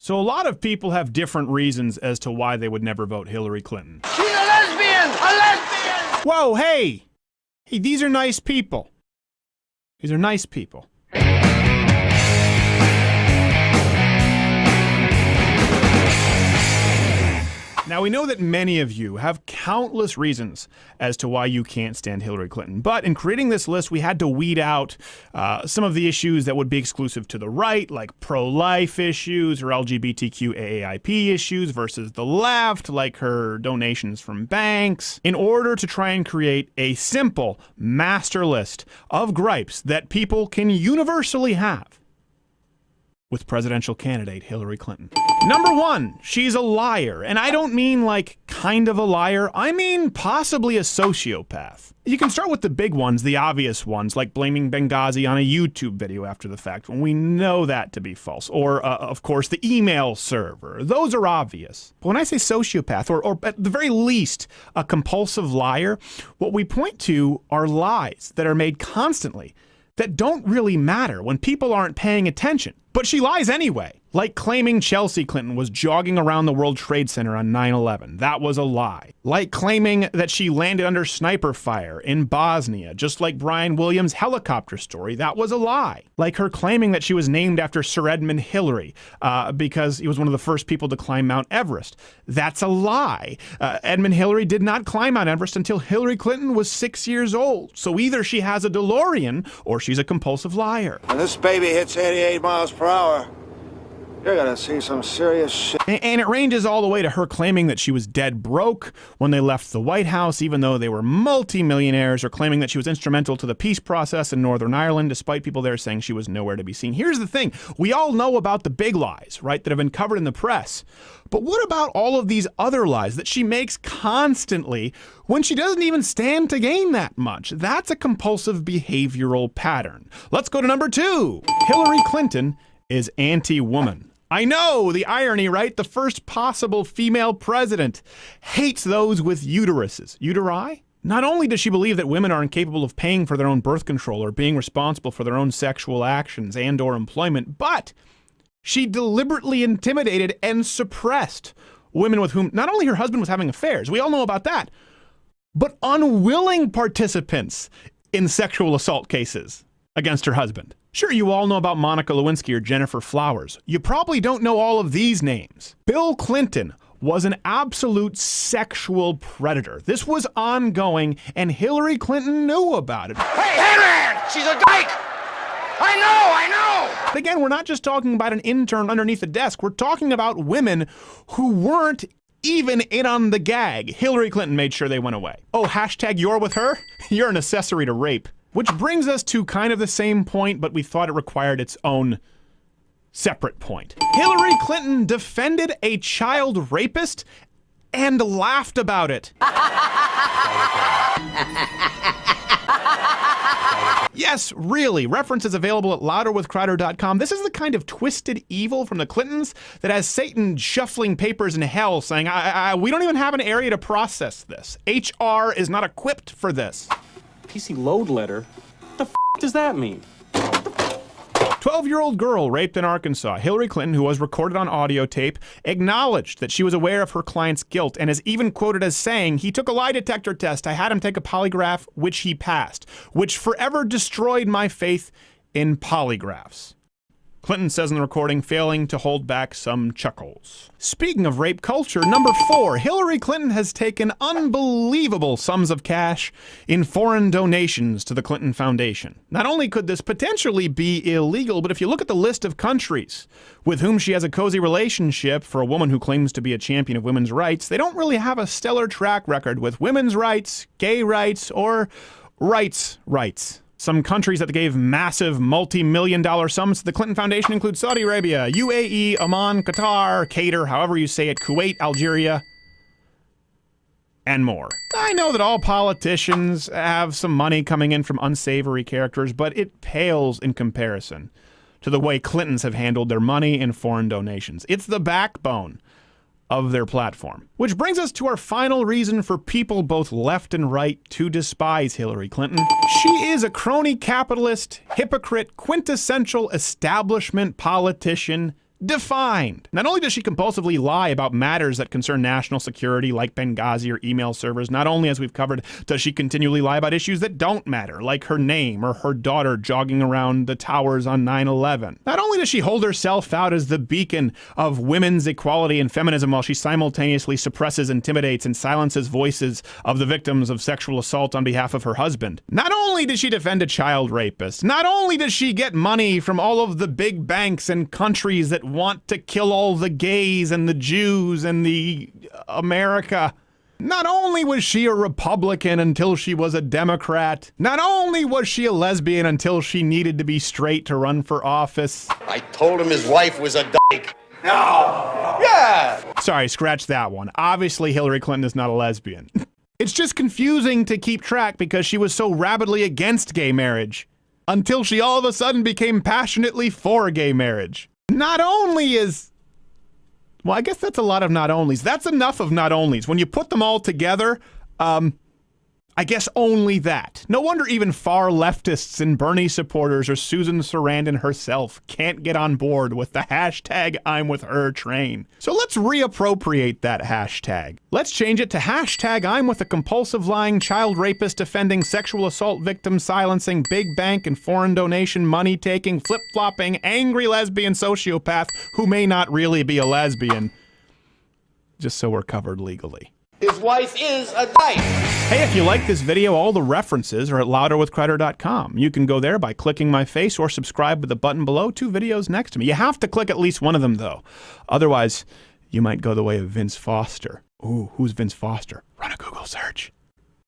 So a lot of people have different reasons as to why they would never vote Hillary Clinton. She's a lesbian! A lesbian! Whoa, hey! Hey, these are nice people. These are nice people. Now, we know that many of you have countless reasons as to why you can't stand Hillary Clinton. But in creating this list, we had to weed out some of the issues that would be exclusive to the right, like pro-life issues or LGBTQ AAIP issues, versus the left, like her donations from banks, in order to try and create a simple master list of gripes that people can universally have with presidential candidate Hillary Clinton. Number one, she's a liar. And I don't mean like kind of a liar, I mean possibly a sociopath. You can start with the big ones, the obvious ones, like blaming Benghazi on a YouTube video after the fact, when we know that to be false. Or, of course, the email server. Those are obvious. But when I say sociopath, or at the very least, a compulsive liar, what we point to are lies that are made constantly that don't really matter when people aren't paying attention. But she lies anyway, like claiming Chelsea Clinton was jogging around the World Trade Center on 9/11. That was a lie. Like claiming that she landed under sniper fire in Bosnia, just like Brian Williams' helicopter story. That was a lie. Like her claiming that she was named after Sir Edmund Hillary because he was one of the first people to climb Mount Everest. That's a lie. Edmund Hillary did not climb Mount Everest until Hillary Clinton was 6 years old. So either she has a DeLorean or she's a compulsive liar. When this baby hits 88 miles per hour, you're gonna see some serious shit. And it ranges all the way to her claiming that she was dead broke when they left the White House, even though they were multi-millionaires, or claiming that she was instrumental to the peace process in Northern Ireland, despite people there saying she was nowhere to be seen. Here's the thing. We all know about the big lies, right, that have been covered in the press. But what about all of these other lies that she makes constantly when she doesn't even stand to gain that much? That's a compulsive behavioral pattern. Let's go to number two. Hillary Clinton is anti-woman. I know, the irony, right? The first possible female president hates those with uteruses. Uteri? Not only does she believe that women are incapable of paying for their own birth control or being responsible for their own sexual actions and or employment, but she deliberately intimidated and suppressed women with whom not only her husband was having affairs, we all know about that, but unwilling participants in sexual assault cases against her husband. Sure, you all know about Monica Lewinsky or Jennifer Flowers. You probably don't know all of these names. Bill Clinton was an absolute sexual predator. This was ongoing, and Hillary Clinton knew about it. Hey, Henry! She's a dyke! I know! But again, we're not just talking about an intern underneath a desk. We're talking about women who weren't even in on the gag. Hillary Clinton made sure they went away. Oh, hashtag you're with her? You're an accessory to rape. Which brings us to kind of the same point, but we thought it required its own separate point. Hillary Clinton defended a child rapist and laughed about it. Yes, really. Reference is available at louderwithcrowder.com. This is the kind of twisted evil from the Clintons that has Satan shuffling papers in hell saying, we don't even have an area to process this. HR is not equipped for this. PC load letter? What the f does that mean? 12-year-old girl raped in Arkansas. Hillary Clinton, who was recorded on audio tape, acknowledged that she was aware of her client's guilt and is even quoted as saying, "He took a lie detector test. I had him take a polygraph, which he passed, which forever destroyed my faith in polygraphs." Clinton says in the recording, failing to hold back some chuckles. Speaking of rape culture, number 4, Hillary Clinton has taken unbelievable sums of cash in foreign donations to the Clinton Foundation. Not only could this potentially be illegal, but if you look at the list of countries with whom she has a cozy relationship, for a woman who claims to be a champion of women's rights, they don't really have a stellar track record with women's rights, gay rights, or rights. Some countries that gave massive multi-million-dollar sums to the Clinton Foundation include Saudi Arabia, UAE, Oman, Qatar, Qatar, however you say it, Kuwait, Algeria, and more. I know that all politicians have some money coming in from unsavory characters, but it pales in comparison to the way Clintons have handled their money and foreign donations. It's the backbone of their platform. Which brings us to our final reason for people both left and right to despise Hillary Clinton. She is a crony capitalist, hypocrite, quintessential establishment politician defined. Not only does she compulsively lie about matters that concern national security, like Benghazi or email servers, not only, as we've covered, does she continually lie about issues that don't matter, like her name or her daughter jogging around the towers on 9/11. Not only does she hold herself out as the beacon of women's equality and feminism while she simultaneously suppresses, intimidates, and silences voices of the victims of sexual assault on behalf of her husband. Not only does she defend a child rapist, not only does she get money from all of the big banks and countries that want to kill all the gays and the Jews and the America. Not only was she a Republican until she was a Democrat, not only was she a lesbian until she needed to be straight to run for office. I told him his wife was a dyke. No! Yeah! Sorry, scratch that one. Obviously, Hillary Clinton is not a lesbian. It's just confusing to keep track because she was so rabidly against gay marriage until she all of a sudden became passionately for gay marriage. Not only is... Well, I guess that's a lot of not onlys. That's enough of not onlys. When you put them all together, I guess only that. No wonder even far leftists and Bernie supporters or Susan Sarandon herself can't get on board with the hashtag I'm with her train. So let's reappropriate that hashtag. Let's change it to hashtag I'm with a compulsive lying child rapist defending sexual assault victim silencing big bank and foreign donation money taking flip-flopping angry lesbian sociopath who may not really be a lesbian. Just so we're covered legally. His wife is a dyke. Hey, if you like this video, all the references are at louderwithcrowder.com. You can go there by clicking my face or subscribe with the button below. 2 videos next to me. You have to click at least one of them, though. Otherwise, you might go the way of Vince Foster. Ooh, who's Vince Foster? Run a Google search.